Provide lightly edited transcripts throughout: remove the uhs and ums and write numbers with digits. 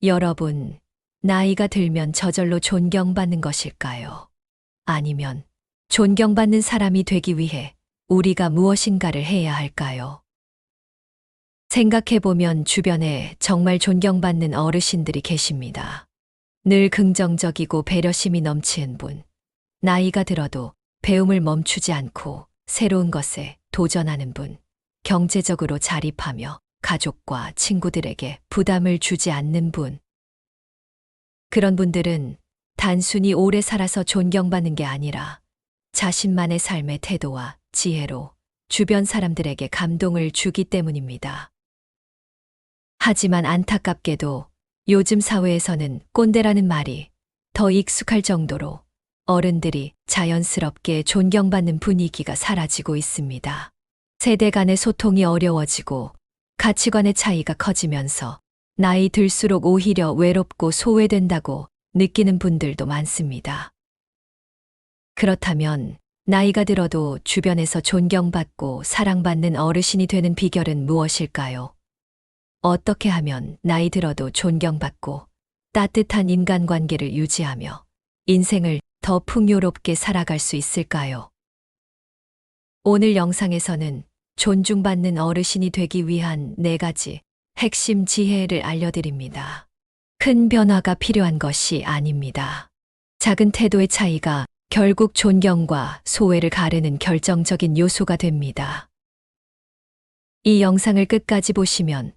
여러분, 나이가 들면 저절로 존경받는 것일까요? 아니면 존경받는 사람이 되기 위해 우리가 무엇인가를 해야 할까요? 생각해보면 주변에 정말 존경받는 어르신들이 계십니다. 늘 긍정적이고 배려심이 넘치는 분. 나이가 들어도 배움을 멈추지 않고 새로운 것에 도전하는 분. 경제적으로 자립하며 가족과 친구들에게 부담을 주지 않는 분. 그런 분들은 단순히 오래 살아서 존경받는 게 아니라 자신만의 삶의 태도와 지혜로 주변 사람들에게 감동을 주기 때문입니다. 하지만 안타깝게도 요즘 사회에서는 꼰대라는 말이 더 익숙할 정도로 어른들이 자연스럽게 존경받는 분위기가 사라지고 있습니다. 세대 간의 소통이 어려워지고 가치관의 차이가 커지면서 나이 들수록 오히려 외롭고 소외된다고 느끼는 분들도 많습니다. 그렇다면 나이가 들어도 주변에서 존경받고 사랑받는 어르신이 되는 비결은 무엇일까요? 어떻게 하면 나이 들어도 존경받고 따뜻한 인간관계를 유지하며 인생을 더 풍요롭게 살아갈 수 있을까요? 오늘 영상에서는 존중받는 어르신이 되기 위한 4가지 핵심 지혜를 알려드립니다. 큰 변화가 필요한 것이 아닙니다. 작은 태도의 차이가 결국 존경과 소외를 가르는 결정적인 요소가 됩니다. 이 영상을 끝까지 보시면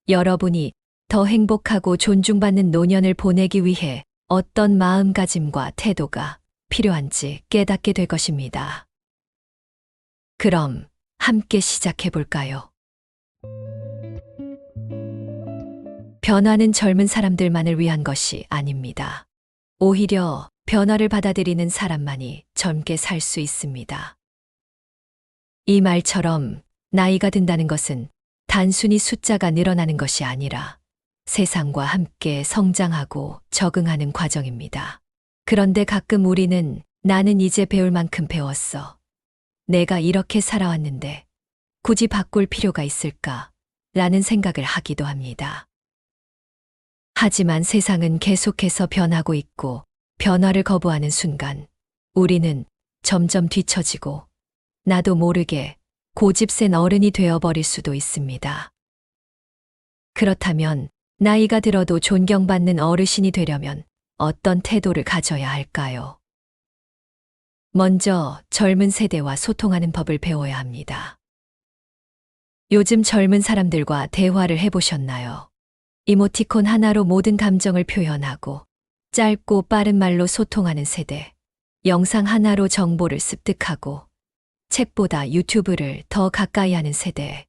여러분이 더 행복하고 존중받는 노년을 보내기 위해 어떤 마음가짐과 태도가 필요한지 깨닫게 될 것입니다. 그럼 함께 시작해 볼까요? 변화는 젊은 사람들만을 위한 것이 아닙니다. 오히려 변화를 받아들이는 사람만이 젊게 살 수 있습니다. 이 말처럼 나이가 든다는 것은 단순히 숫자가 늘어나는 것이 아니라 세상과 함께 성장하고 적응하는 과정입니다. 그런데 가끔 우리는 나는 이제 배울 만큼 배웠어. 내가 이렇게 살아왔는데 굳이 바꿀 필요가 있을까? 라는 생각을 하기도 합니다. 하지만 세상은 계속해서 변하고 있고 변화를 거부하는 순간 우리는 점점 뒤처지고 나도 모르게 고집센 어른이 되어버릴 수도 있습니다. 그렇다면 나이가 들어도 존경받는 어르신이 되려면 어떤 태도를 가져야 할까요? 먼저 젊은 세대와 소통하는 법을 배워야 합니다. 요즘 젊은 사람들과 대화를 해보셨나요? 이모티콘 하나로 모든 감정을 표현하고 짧고 빠른 말로 소통하는 세대, 영상 하나로 정보를 습득하고 책보다 유튜브를 더 가까이 하는 세대.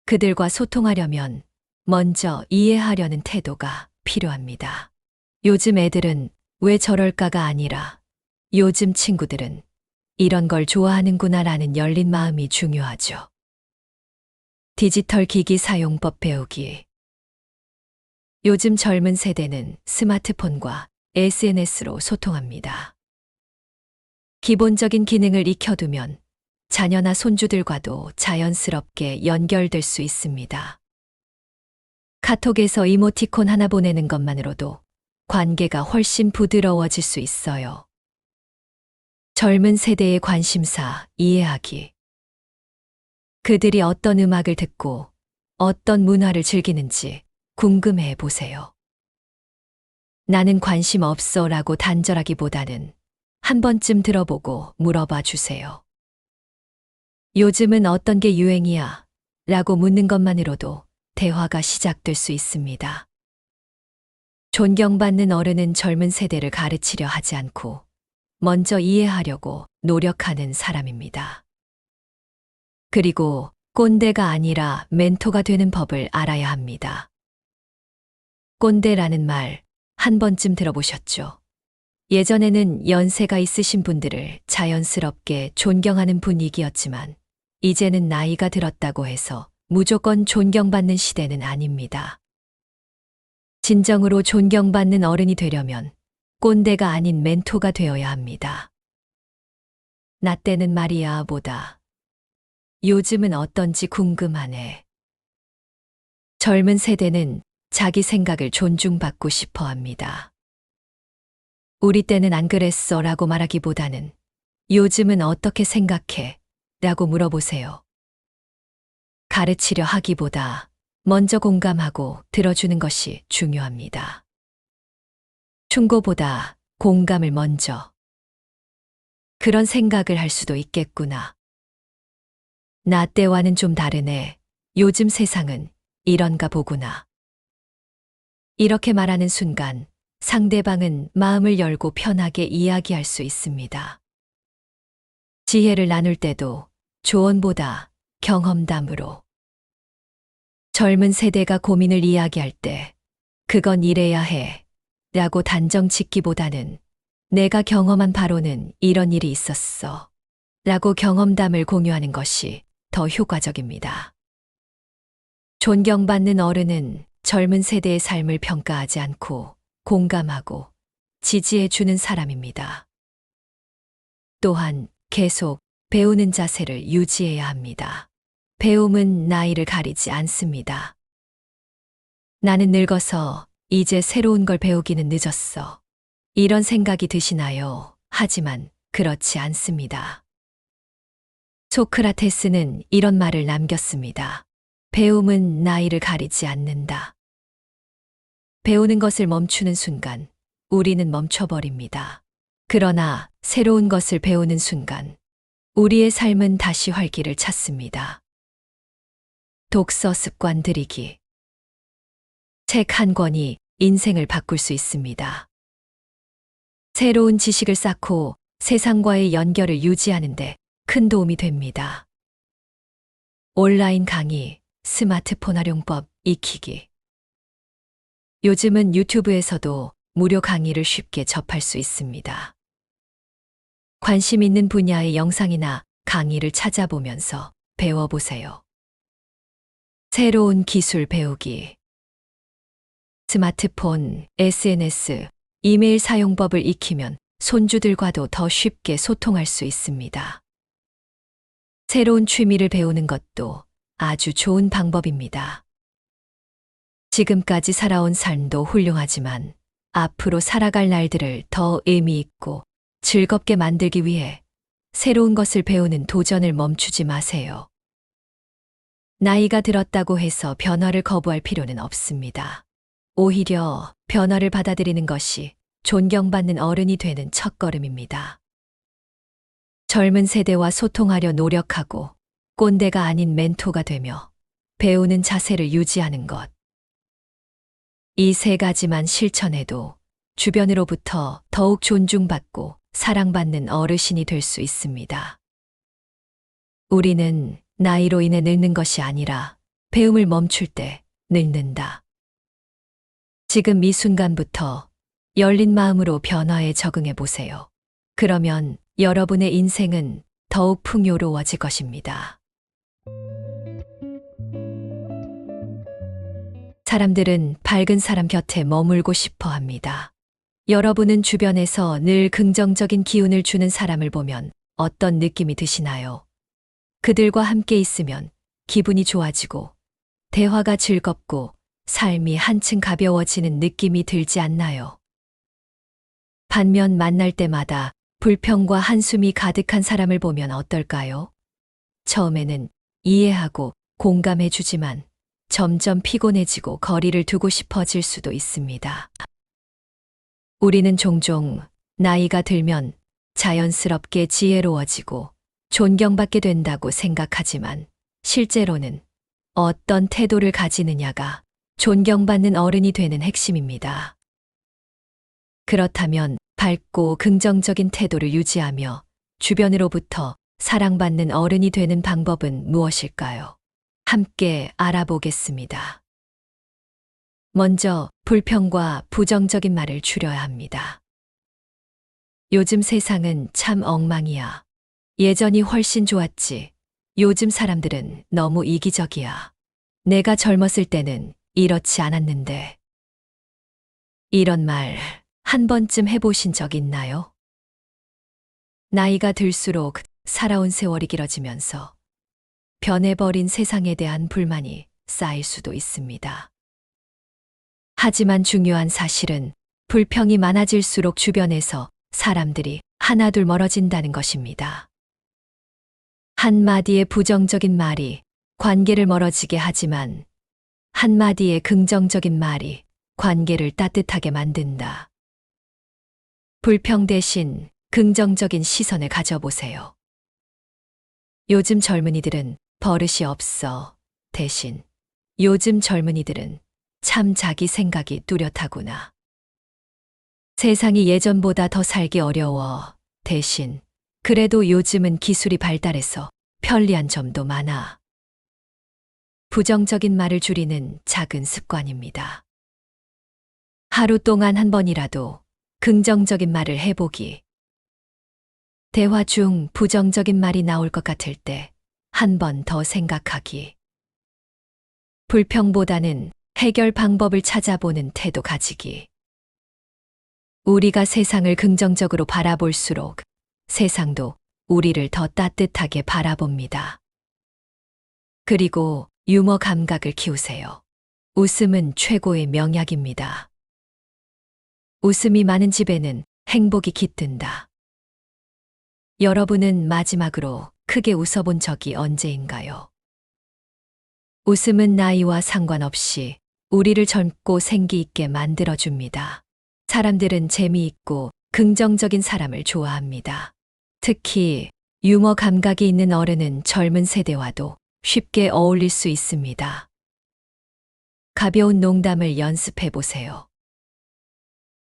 그들과 소통하려면 먼저 이해하려는 태도가 필요합니다. 요즘 애들은 왜 저럴까가 아니라 요즘 친구들은 이런 걸 좋아하는구나라는 열린 마음이 중요하죠. 디지털 기기 사용법 배우기. 요즘 젊은 세대는 스마트폰과 SNS로 소통합니다. 기본적인 기능을 익혀두면 자녀나 손주들과도 자연스럽게 연결될 수 있습니다. 카톡에서 이모티콘 하나 보내는 것만으로도 관계가 훨씬 부드러워질 수 있어요. 젊은 세대의 관심사 이해하기. 그들이 어떤 음악을 듣고 어떤 문화를 즐기는지 궁금해 보세요. 나는 관심 없어 라고 단절하기보다는 한 번쯤 들어보고 물어봐 주세요. 요즘은 어떤 게 유행이야? 라고 묻는 것만으로도 대화가 시작될 수 있습니다. 존경받는 어른은 젊은 세대를 가르치려 하지 않고 먼저 이해하려고 노력하는 사람입니다. 그리고 꼰대가 아니라 멘토가 되는 법을 알아야 합니다. 꼰대라는 말 한 번쯤 들어보셨죠? 예전에는 연세가 있으신 분들을 자연스럽게 존경하는 분위기였지만 이제는 나이가 들었다고 해서 무조건 존경받는 시대는 아닙니다. 진정으로 존경받는 어른이 되려면 꼰대가 아닌 멘토가 되어야 합니다. 나 때는 말이야 보다 요즘은 어떤지 궁금하네. 젊은 세대는 자기 생각을 존중받고 싶어 합니다. 우리 때는 안 그랬어 라고 말하기보다는 요즘은 어떻게 생각해? 라고 물어보세요. 가르치려 하기보다 먼저 공감하고 들어주는 것이 중요합니다. 충고보다 공감을 먼저. 그런 생각을 할 수도 있겠구나. 나 때와는 좀 다르네. 요즘 세상은 이런가 보구나. 이렇게 말하는 순간 상대방은 마음을 열고 편하게 이야기할 수 있습니다. 지혜를 나눌 때도 조언보다 경험담으로. 젊은 세대가 고민을 이야기할 때 그건 이래야 해 라고 단정 짓기보다는 내가 경험한 바로는 이런 일이 있었어 라고 경험담을 공유하는 것이 더 효과적입니다. 존경받는 어른은 젊은 세대의 삶을 평가하지 않고 공감하고 지지해 주는 사람입니다. 또한 계속 배우는 자세를 유지해야 합니다. 배움은 나이를 가리지 않습니다. 나는 늙어서 이제 새로운 걸 배우기는 늦었어. 이런 생각이 드시나요? 하지만 그렇지 않습니다. 소크라테스는 이런 말을 남겼습니다. 배움은 나이를 가리지 않는다. 배우는 것을 멈추는 순간 우리는 멈춰버립니다. 그러나 새로운 것을 배우는 순간 우리의 삶은 다시 활기를 찾습니다. 독서 습관 들이기. 책 한 권이 인생을 바꿀 수 있습니다. 새로운 지식을 쌓고 세상과의 연결을 유지하는데 큰 도움이 됩니다. 온라인 강의, 스마트폰 활용법 익히기. 요즘은 유튜브에서도 무료 강의를 쉽게 접할 수 있습니다. 관심 있는 분야의 영상이나 강의를 찾아보면서 배워보세요. 새로운 기술 배우기. 스마트폰, SNS, 이메일 사용법을 익히면 손주들과도 더 쉽게 소통할 수 있습니다. 새로운 취미를 배우는 것도 아주 좋은 방법입니다. 지금까지 살아온 삶도 훌륭하지만 앞으로 살아갈 날들을 더 의미 있고 즐겁게 만들기 위해 새로운 것을 배우는 도전을 멈추지 마세요. 나이가 들었다고 해서 변화를 거부할 필요는 없습니다. 오히려 변화를 받아들이는 것이 존경받는 어른이 되는 첫걸음입니다. 젊은 세대와 소통하려 노력하고 꼰대가 아닌 멘토가 되며 배우는 자세를 유지하는 것. 이 세 가지만 실천해도 주변으로부터 더욱 존중받고 사랑받는 어르신이 될 수 있습니다. 우리는 나이로 인해 늙는 것이 아니라 배움을 멈출 때 늙는다. 지금 이 순간부터 열린 마음으로 변화에 적응해 보세요. 그러면 여러분의 인생은 더욱 풍요로워질 것입니다. 사람들은 밝은 사람 곁에 머물고 싶어 합니다. 여러분은 주변에서 늘 긍정적인 기운을 주는 사람을 보면 어떤 느낌이 드시나요? 그들과 함께 있으면 기분이 좋아지고 대화가 즐겁고 삶이 한층 가벼워지는 느낌이 들지 않나요? 반면 만날 때마다 불평과 한숨이 가득한 사람을 보면 어떨까요? 처음에는 이해하고 공감해 주지만 점점 피곤해지고 거리를 두고 싶어질 수도 있습니다. 우리는 종종 나이가 들면 자연스럽게 지혜로워지고 존경받게 된다고 생각하지만 실제로는 어떤 태도를 가지느냐가 존경받는 어른이 되는 핵심입니다. 그렇다면 밝고 긍정적인 태도를 유지하며 주변으로부터 사랑받는 어른이 되는 방법은 무엇일까요? 함께 알아보겠습니다. 먼저 불평과 부정적인 말을 줄여야 합니다. 요즘 세상은 참 엉망이야. 예전이 훨씬 좋았지. 요즘 사람들은 너무 이기적이야. 내가 젊었을 때는 이렇지 않았는데. 이런 말 한 번쯤 해보신 적 있나요? 나이가 들수록 살아온 세월이 길어지면서 변해버린 세상에 대한 불만이 쌓일 수도 있습니다. 하지만 중요한 사실은 불평이 많아질수록 주변에서 사람들이 하나둘 멀어진다는 것입니다. 한마디의 부정적인 말이 관계를 멀어지게 하지만 한마디의 긍정적인 말이 관계를 따뜻하게 만든다. 불평 대신 긍정적인 시선을 가져보세요. 요즘 젊은이들은 버릇이 없어. 대신 요즘 젊은이들은 참 자기 생각이 뚜렷하구나. 세상이 예전보다 더 살기 어려워. 대신 그래도 요즘은 기술이 발달해서 편리한 점도 많아. 부정적인 말을 줄이는 작은 습관입니다. 하루 동안 한 번이라도 긍정적인 말을 해보기. 대화 중 부정적인 말이 나올 것 같을 때 한 번 더 생각하기. 불평보다는 해결 방법을 찾아보는 태도 가지기. 우리가 세상을 긍정적으로 바라볼수록 세상도 우리를 더 따뜻하게 바라봅니다. 그리고 유머 감각을 키우세요. 웃음은 최고의 명약입니다. 웃음이 많은 집에는 행복이 깃든다. 여러분은 마지막으로 크게 웃어본 적이 언제인가요? 웃음은 나이와 상관없이 우리를 젊고 생기 있게 만들어줍니다. 사람들은 재미있고 긍정적인 사람을 좋아합니다. 특히 유머 감각이 있는 어른은 젊은 세대와도 쉽게 어울릴 수 있습니다. 가벼운 농담을 연습해 보세요.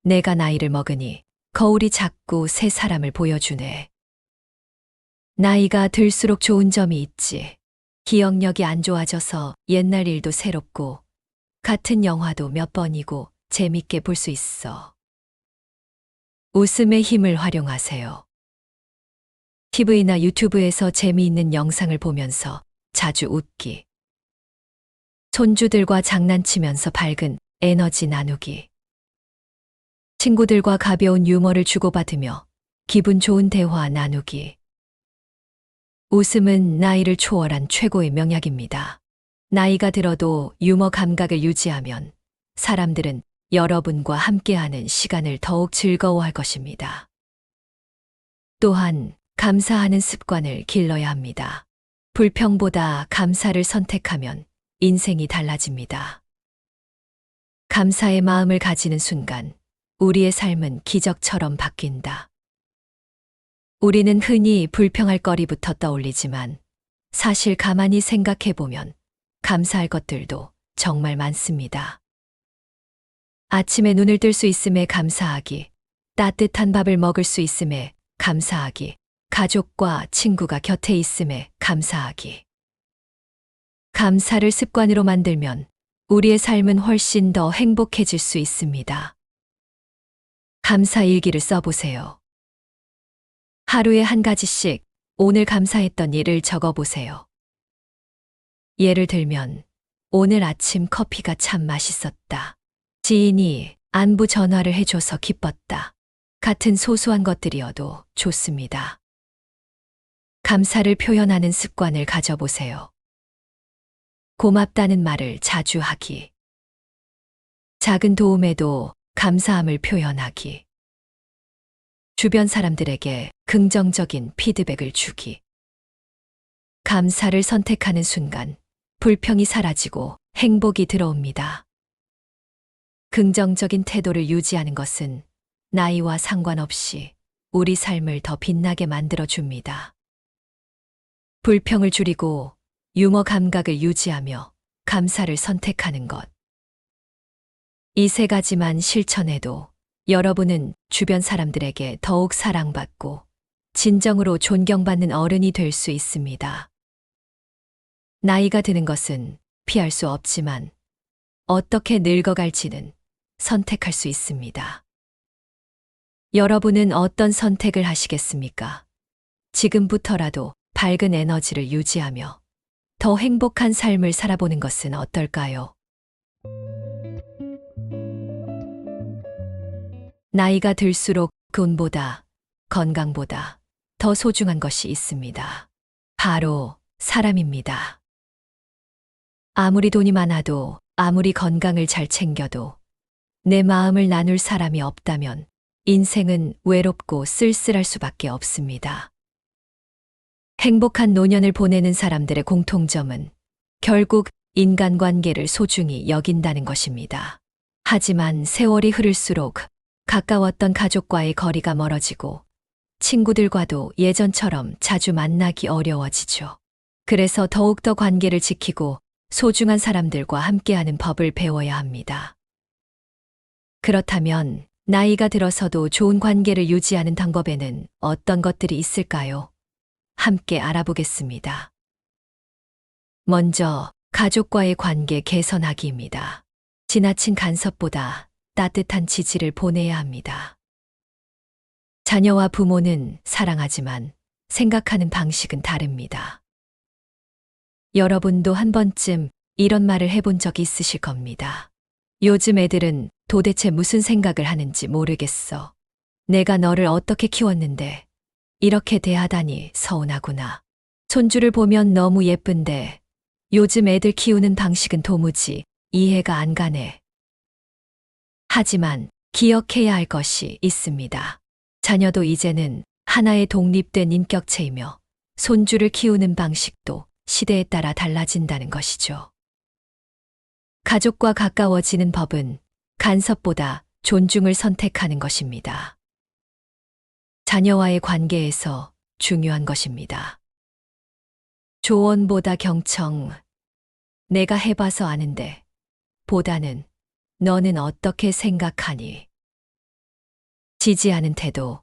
내가 나이를 먹으니 거울이 자꾸 새 사람을 보여주네. 나이가 들수록 좋은 점이 있지. 기억력이 안 좋아져서 옛날 일도 새롭고 같은 영화도 몇 번이고 재밌게 볼 수 있어. 웃음의 힘을 활용하세요. TV나 유튜브에서 재미있는 영상을 보면서 자주 웃기. 손주들과 장난치면서 밝은 에너지 나누기. 친구들과 가벼운 유머를 주고받으며 기분 좋은 대화 나누기. 웃음은 나이를 초월한 최고의 명약입니다. 나이가 들어도 유머 감각을 유지하면 사람들은 여러분과 함께하는 시간을 더욱 즐거워할 것입니다. 또한 감사하는 습관을 길러야 합니다. 불평보다 감사를 선택하면 인생이 달라집니다. 감사의 마음을 가지는 순간 우리의 삶은 기적처럼 바뀐다. 우리는 흔히 불평할 거리부터 떠올리지만 사실 가만히 생각해보면 감사할 것들도 정말 많습니다. 아침에 눈을 뜰 수 있음에 감사하기, 따뜻한 밥을 먹을 수 있음에 감사하기, 가족과 친구가 곁에 있음에 감사하기. 감사를 습관으로 만들면 우리의 삶은 훨씬 더 행복해질 수 있습니다. 감사 일기를 써보세요. 하루에 한 가지씩 오늘 감사했던 일을 적어보세요. 예를 들면 오늘 아침 커피가 참 맛있었다. 지인이 안부 전화를 해줘서 기뻤다. 같은 소소한 것들이어도 좋습니다. 감사를 표현하는 습관을 가져보세요. 고맙다는 말을 자주 하기. 작은 도움에도 감사함을 표현하기. 주변 사람들에게 긍정적인 피드백을 주기. 감사를 선택하는 순간 불평이 사라지고 행복이 들어옵니다. 긍정적인 태도를 유지하는 것은 나이와 상관없이 우리 삶을 더 빛나게 만들어줍니다. 불평을 줄이고 유머 감각을 유지하며 감사를 선택하는 것. 이 세 가지만 실천해도 여러분은 주변 사람들에게 더욱 사랑받고 진정으로 존경받는 어른이 될 수 있습니다. 나이가 드는 것은 피할 수 없지만 어떻게 늙어갈지는 선택할 수 있습니다. 여러분은 어떤 선택을 하시겠습니까? 지금부터라도 밝은 에너지를 유지하며 더 행복한 삶을 살아보는 것은 어떨까요? 나이가 들수록 돈보다 건강보다 더 소중한 것이 있습니다. 바로 사람입니다. 아무리 돈이 많아도 아무리 건강을 잘 챙겨도 내 마음을 나눌 사람이 없다면 인생은 외롭고 쓸쓸할 수밖에 없습니다. 행복한 노년을 보내는 사람들의 공통점은 결국 인간관계를 소중히 여긴다는 것입니다. 하지만 세월이 흐를수록 가까웠던 가족과의 거리가 멀어지고 친구들과도 예전처럼 자주 만나기 어려워지죠. 그래서 더욱더 관계를 지키고 소중한 사람들과 함께하는 법을 배워야 합니다. 그렇다면 나이가 들어서도 좋은 관계를 유지하는 방법에는 어떤 것들이 있을까요? 함께 알아보겠습니다. 먼저 가족과의 관계 개선하기입니다. 지나친 간섭보다 따뜻한 지지를 보내야 합니다. 자녀와 부모는 사랑하지만 생각하는 방식은 다릅니다. 여러분도 한 번쯤 이런 말을 해본 적이 있으실 겁니다. 요즘 애들은 도대체 무슨 생각을 하는지 모르겠어. 내가 너를 어떻게 키웠는데 이렇게 대하다니 서운하구나. 손주를 보면 너무 예쁜데 요즘 애들 키우는 방식은 도무지 이해가 안 가네. 하지만 기억해야 할 것이 있습니다. 자녀도 이제는 하나의 독립된 인격체이며 손주를 키우는 방식도 시대에 따라 달라진다는 것이죠. 가족과 가까워지는 법은 간섭보다 존중을 선택하는 것입니다. 자녀와의 관계에서 중요한 것입니다. 조언보다 경청, 내가 해봐서 아는데, 보다는 너는 어떻게 생각하니? 지지하는 태도,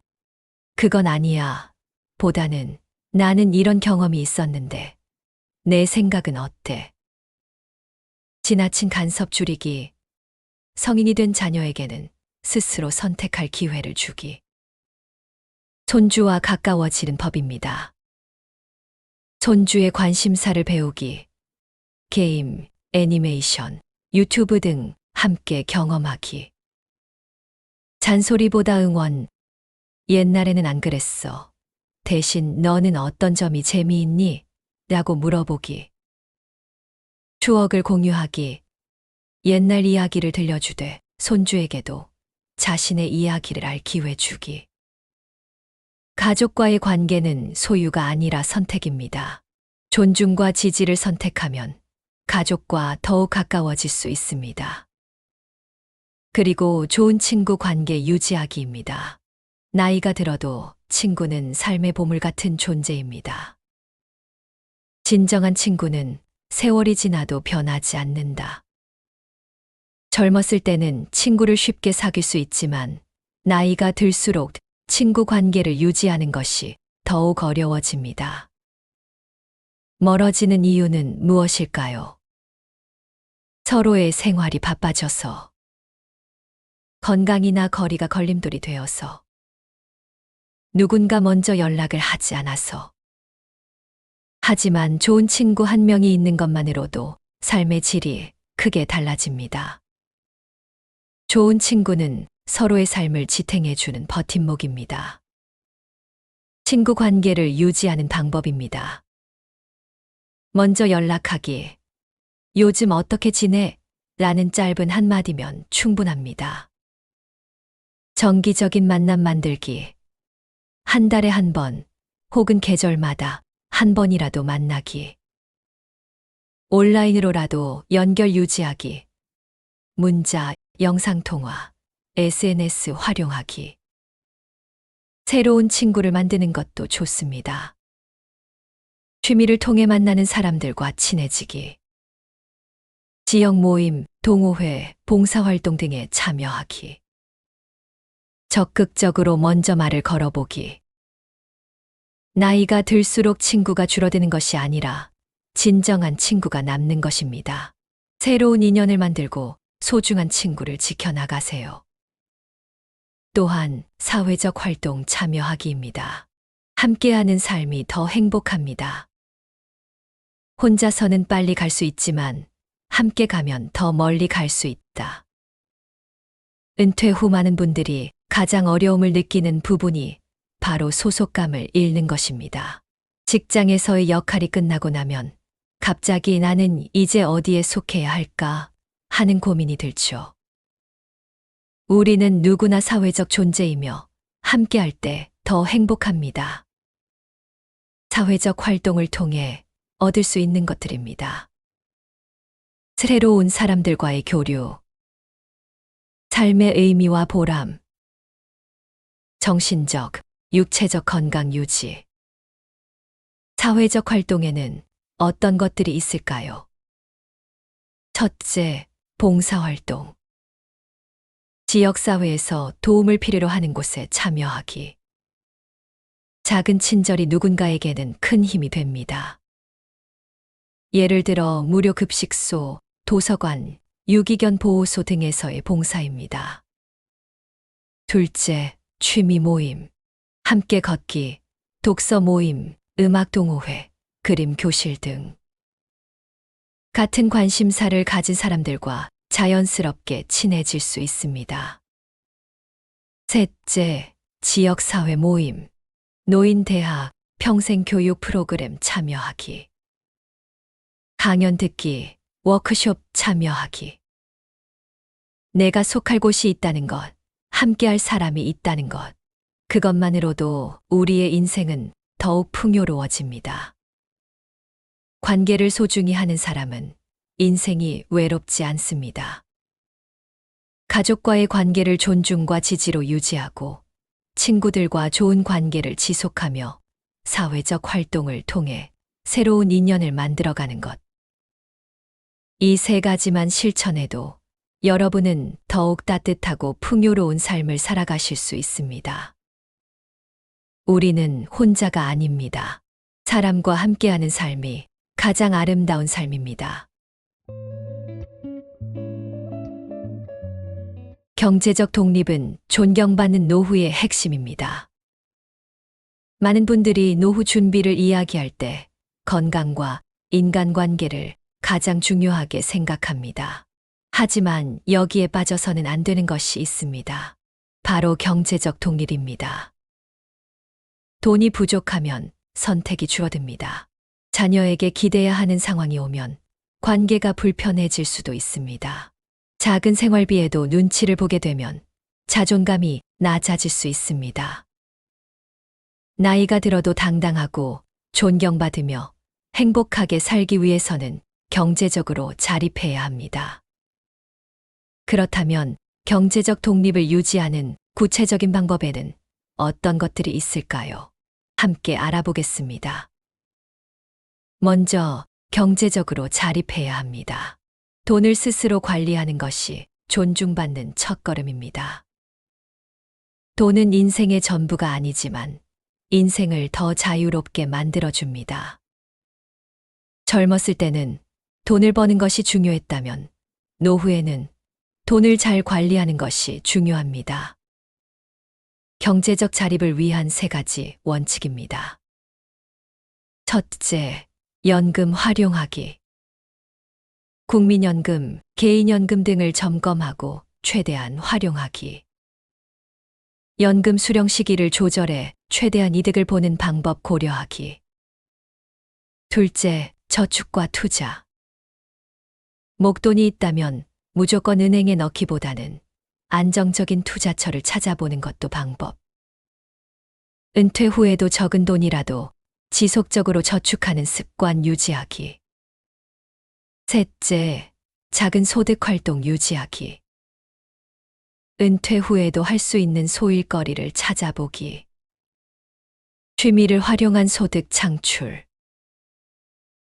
그건 아니야, 보다는 나는 이런 경험이 있었는데, 내 생각은 어때? 지나친 간섭 줄이기, 성인이 된 자녀에게는 스스로 선택할 기회를 주기. 손주와 가까워지는 법입니다. 손주의 관심사를 배우기, 게임, 애니메이션, 유튜브 등 함께 경험하기. 잔소리보다 응원, 옛날에는 안 그랬어. 대신 너는 어떤 점이 재미있니? 라고 물어보기. 추억을 공유하기, 옛날 이야기를 들려주되 손주에게도 자신의 이야기를 알 기회 주기. 가족과의 관계는 소유가 아니라 선택입니다. 존중과 지지를 선택하면 가족과 더욱 가까워질 수 있습니다. 그리고 좋은 친구 관계 유지하기입니다. 나이가 들어도 친구는 삶의 보물 같은 존재입니다. 진정한 친구는 세월이 지나도 변하지 않는다. 젊었을 때는 친구를 쉽게 사귈 수 있지만 나이가 들수록 친구 관계를 유지하는 것이 더욱 어려워집니다. 멀어지는 이유는 무엇일까요? 서로의 생활이 바빠져서, 건강이나 거리가 걸림돌이 되어서, 누군가 먼저 연락을 하지 않아서. 하지만 좋은 친구 한 명이 있는 것만으로도 삶의 질이 크게 달라집니다. 좋은 친구는 서로의 삶을 지탱해주는 버팀목입니다. 친구 관계를 유지하는 방법입니다. 먼저 연락하기. 요즘 어떻게 지내? 라는 짧은 한마디면 충분합니다. 정기적인 만남 만들기. 한 달에 한 번, 혹은 계절마다 한 번이라도 만나기. 온라인으로라도 연결 유지하기. 문자, 영상통화, SNS 활용하기. 새로운 친구를 만드는 것도 좋습니다. 취미를 통해 만나는 사람들과 친해지기. 지역 모임, 동호회, 봉사활동 등에 참여하기. 적극적으로 먼저 말을 걸어보기. 나이가 들수록 친구가 줄어드는 것이 아니라 진정한 친구가 남는 것입니다. 새로운 인연을 만들고 소중한 친구를 지켜나가세요. 또한 사회적 활동 참여하기입니다. 함께하는 삶이 더 행복합니다. 혼자서는 빨리 갈 수 있지만 함께 가면 더 멀리 갈 수 있다. 은퇴 후 많은 분들이 가장 어려움을 느끼는 부분이 바로 소속감을 잃는 것입니다. 직장에서의 역할이 끝나고 나면 갑자기 나는 이제 어디에 속해야 할까 하는 고민이 들죠. 우리는 누구나 사회적 존재이며 함께할 때 더 행복합니다. 사회적 활동을 통해 얻을 수 있는 것들입니다. 새로운 사람들과의 교류, 삶의 의미와 보람, 정신적, 육체적 건강 유지. 사회적 활동에는 어떤 것들이 있을까요? 첫째, 봉사활동. 지역사회에서 도움을 필요로 하는 곳에 참여하기. 작은 친절이 누군가에게는 큰 힘이 됩니다. 예를 들어 무료 급식소, 도서관, 유기견 보호소 등에서의 봉사입니다. 둘째, 취미 모임. 함께 걷기, 독서 모임, 음악 동호회, 그림 교실 등. 같은 관심사를 가진 사람들과 자연스럽게 친해질 수 있습니다. 셋째, 지역사회 모임. 노인대학, 평생교육 프로그램 참여하기. 강연 듣기, 워크숍 참여하기. 내가 속할 곳이 있다는 것, 함께할 사람이 있다는 것. 그것만으로도 우리의 인생은 더욱 풍요로워집니다. 관계를 소중히 하는 사람은 인생이 외롭지 않습니다. 가족과의 관계를 존중과 지지로 유지하고 친구들과 좋은 관계를 지속하며 사회적 활동을 통해 새로운 인연을 만들어가는 것. 이 세 가지만 실천해도 여러분은 더욱 따뜻하고 풍요로운 삶을 살아가실 수 있습니다. 우리는 혼자가 아닙니다. 사람과 함께하는 삶이 가장 아름다운 삶입니다. 경제적 독립은 존경받는 노후의 핵심입니다. 많은 분들이 노후 준비를 이야기할 때 건강과 인간관계를 가장 중요하게 생각합니다. 하지만 여기에 빠져서는 안 되는 것이 있습니다. 바로 경제적 독립입니다. 돈이 부족하면 선택이 줄어듭니다. 자녀에게 기대야 하는 상황이 오면 관계가 불편해질 수도 있습니다. 작은 생활비에도 눈치를 보게 되면 자존감이 낮아질 수 있습니다. 나이가 들어도 당당하고 존경받으며 행복하게 살기 위해서는 경제적으로 자립해야 합니다. 그렇다면 경제적 독립을 유지하는 구체적인 방법에는 어떤 것들이 있을까요? 함께 알아보겠습니다. 먼저 경제적으로 자립해야 합니다. 돈을 스스로 관리하는 것이 존중받는 첫걸음입니다. 돈은 인생의 전부가 아니지만 인생을 더 자유롭게 만들어줍니다. 젊었을 때는 돈을 버는 것이 중요했다면 노후에는 돈을 잘 관리하는 것이 중요합니다. 경제적 자립을 위한 세 가지 원칙입니다. 첫째, 연금 활용하기. 국민연금, 개인연금 등을 점검하고 최대한 활용하기. 연금 수령 시기를 조절해 최대한 이득을 보는 방법 고려하기. 둘째, 저축과 투자. 목돈이 있다면 무조건 은행에 넣기보다는 안정적인 투자처를 찾아보는 것도 방법. 은퇴 후에도 적은 돈이라도 지속적으로 저축하는 습관 유지하기. 셋째, 작은 소득 활동 유지하기. 은퇴 후에도 할 수 있는 소일거리를 찾아보기. 취미를 활용한 소득 창출.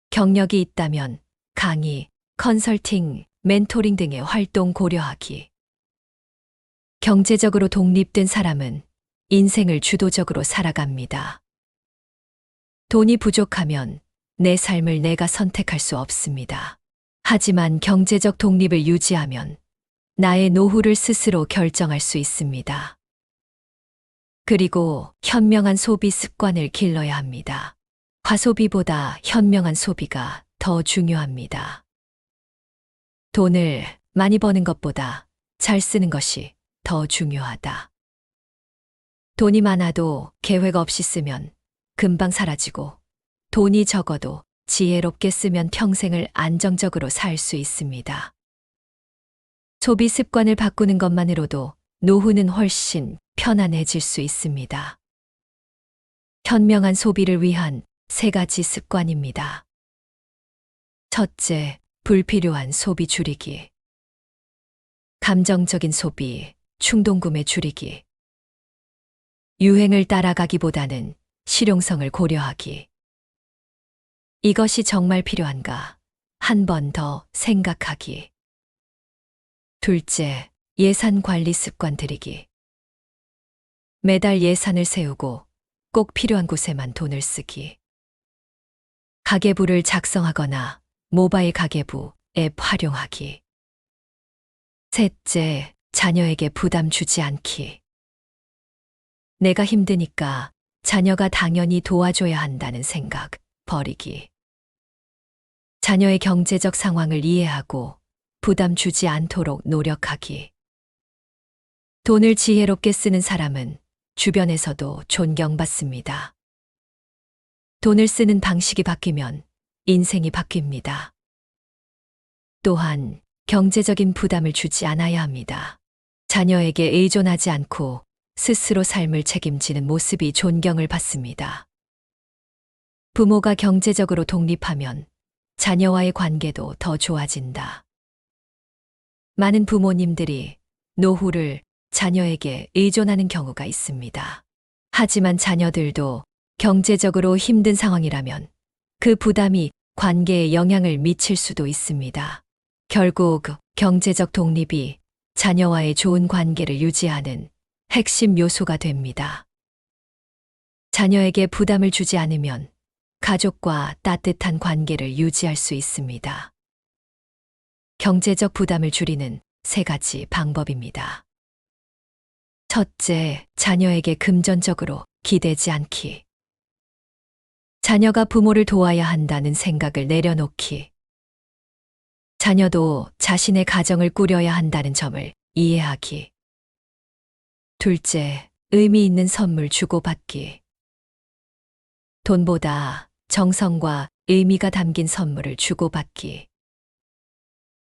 경력이 있다면 강의, 컨설팅, 멘토링 등의 활동 고려하기. 경제적으로 독립된 사람은 인생을 주도적으로 살아갑니다. 돈이 부족하면 내 삶을 내가 선택할 수 없습니다. 하지만 경제적 독립을 유지하면 나의 노후를 스스로 결정할 수 있습니다. 그리고 현명한 소비 습관을 길러야 합니다. 과소비보다 현명한 소비가 더 중요합니다. 돈을 많이 버는 것보다 잘 쓰는 것이 더 중요하다. 돈이 많아도 계획 없이 쓰면 금방 사라지고 돈이 적어도 지혜롭게 쓰면 평생을 안정적으로 살 수 있습니다. 소비 습관을 바꾸는 것만으로도 노후는 훨씬 편안해질 수 있습니다. 현명한 소비를 위한 3가지 습관입니다. 첫째, 불필요한 소비 줄이기. 감정적인 소비, 충동구매 줄이기. 유행을 따라가기보다는 실용성을 고려하기. 이것이 정말 필요한가? 한 번 더 생각하기. 둘째, 예산 관리 습관 들이기. 매달 예산을 세우고 꼭 필요한 곳에만 돈을 쓰기. 가계부를 작성하거나 모바일 가계부 앱 활용하기. 셋째, 자녀에게 부담 주지 않기. 내가 힘드니까 자녀가 당연히 도와줘야 한다는 생각 버리기. 자녀의 경제적 상황을 이해하고 부담 주지 않도록 노력하기. 돈을 지혜롭게 쓰는 사람은 주변에서도 존경받습니다. 돈을 쓰는 방식이 바뀌면 인생이 바뀝니다. 또한 경제적인 부담을 주지 않아야 합니다. 자녀에게 의존하지 않고 스스로 삶을 책임지는 모습이 존경을 받습니다. 부모가 경제적으로 독립하면 자녀와의 관계도 더 좋아진다. 많은 부모님들이 노후를 자녀에게 의존하는 경우가 있습니다. 하지만 자녀들도 경제적으로 힘든 상황이라면 그 부담이 관계에 영향을 미칠 수도 있습니다. 결국 경제적 독립이 자녀와의 좋은 관계를 유지하는 핵심 요소가 됩니다. 자녀에게 부담을 주지 않으면 가족과 따뜻한 관계를 유지할 수 있습니다. 경제적 부담을 줄이는 3가지 방법입니다. 첫째, 자녀에게 금전적으로 기대지 않기. 자녀가 부모를 도와야 한다는 생각을 내려놓기. 자녀도 자신의 가정을 꾸려야 한다는 점을 이해하기. 둘째, 의미 있는 선물 주고받기. 돈보다 정성과 의미가 담긴 선물을 주고받기.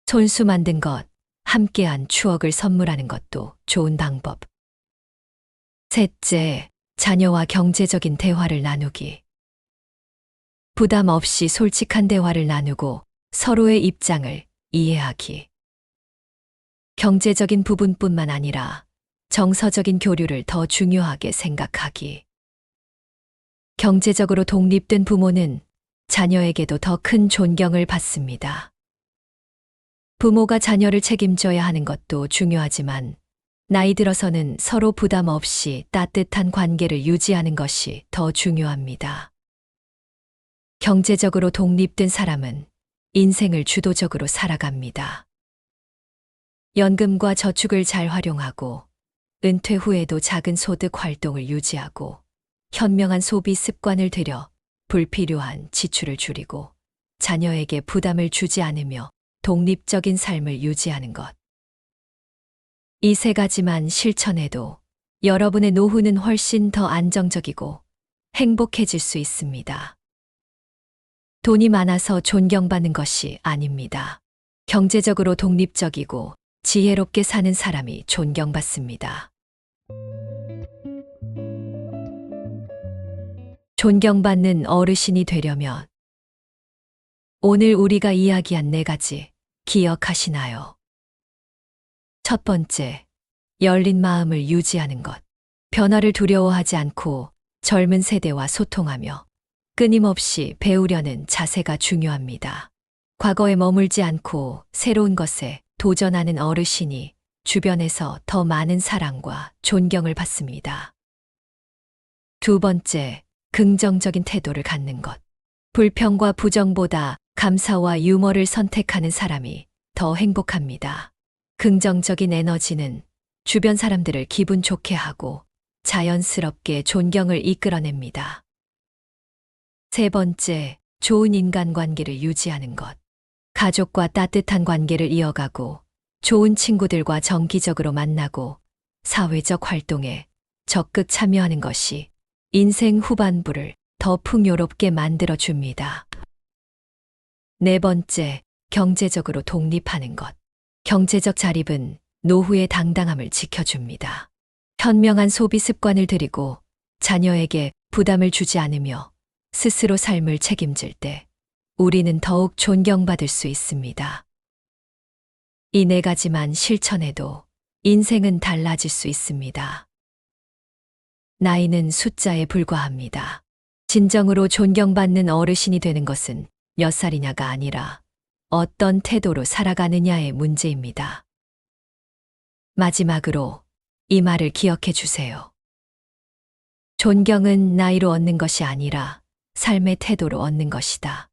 손수 만든 것, 함께한 추억을 선물하는 것도 좋은 방법. 셋째, 자녀와 경제적인 대화를 나누기. 부담 없이 솔직한 대화를 나누고 서로의 입장을 이해하기. 경제적인 부분뿐만 아니라 정서적인 교류를 더 중요하게 생각하기. 경제적으로 독립된 부모는 자녀에게도 더 큰 존경을 받습니다. 부모가 자녀를 책임져야 하는 것도 중요하지만 나이 들어서는 서로 부담 없이 따뜻한 관계를 유지하는 것이 더 중요합니다. 경제적으로 독립된 사람은 인생을 주도적으로 살아갑니다. 연금과 저축을 잘 활용하고 은퇴 후에도 작은 소득 활동을 유지하고 현명한 소비 습관을 들여 불필요한 지출을 줄이고 자녀에게 부담을 주지 않으며 독립적인 삶을 유지하는 것. 이 3가지만 실천해도 여러분의 노후는 훨씬 더 안정적이고 행복해질 수 있습니다. 돈이 많아서 존경받는 것이 아닙니다. 경제적으로 독립적이고 지혜롭게 사는 사람이 존경받습니다. 존경받는 어르신이 되려면 오늘 우리가 이야기한 4가지 기억하시나요? 첫 번째, 열린 마음을 유지하는 것. 변화를 두려워하지 않고 젊은 세대와 소통하며 끊임없이 배우려는 자세가 중요합니다. 과거에 머물지 않고 새로운 것에 도전하는 어르신이 주변에서 더 많은 사랑과 존경을 받습니다. 두 번째, 긍정적인 태도를 갖는 것. 불평과 부정보다 감사와 유머를 선택하는 사람이 더 행복합니다. 긍정적인 에너지는 주변 사람들을 기분 좋게 하고 자연스럽게 존경을 이끌어냅니다. 세 번째, 좋은 인간관계를 유지하는 것. 가족과 따뜻한 관계를 이어가고 좋은 친구들과 정기적으로 만나고 사회적 활동에 적극 참여하는 것이 인생 후반부를 더 풍요롭게 만들어줍니다. 네 번째, 경제적으로 독립하는 것. 경제적 자립은 노후의 당당함을 지켜줍니다. 현명한 소비 습관을 들이고 자녀에게 부담을 주지 않으며 스스로 삶을 책임질 때 우리는 더욱 존경받을 수 있습니다. 이 네 가지만 실천해도 인생은 달라질 수 있습니다. 나이는 숫자에 불과합니다. 진정으로 존경받는 어르신이 되는 것은 몇 살이냐가 아니라 어떤 태도로 살아가느냐의 문제입니다. 마지막으로 이 말을 기억해 주세요. 존경은 나이로 얻는 것이 아니라 삶의 태도로 얻는 것이다.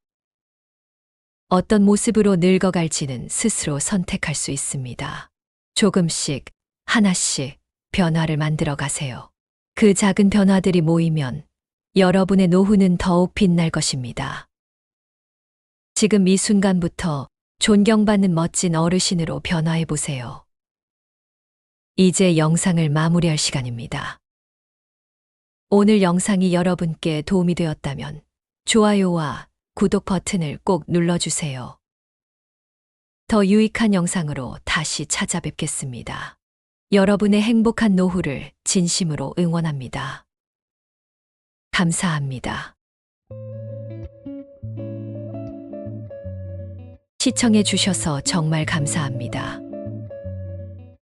어떤 모습으로 늙어갈지는 스스로 선택할 수 있습니다. 조금씩, 하나씩 변화를 만들어 가세요. 그 작은 변화들이 모이면 여러분의 노후는 더욱 빛날 것입니다. 지금 이 순간부터 존경받는 멋진 어르신으로 변화해 보세요. 이제 영상을 마무리할 시간입니다. 오늘 영상이 여러분께 도움이 되었다면 좋아요와 구독 버튼을 꼭 눌러주세요. 더 유익한 영상으로 다시 찾아뵙겠습니다. 여러분의 행복한 노후를 진심으로 응원합니다. 감사합니다. 시청해 주셔서 정말 감사합니다.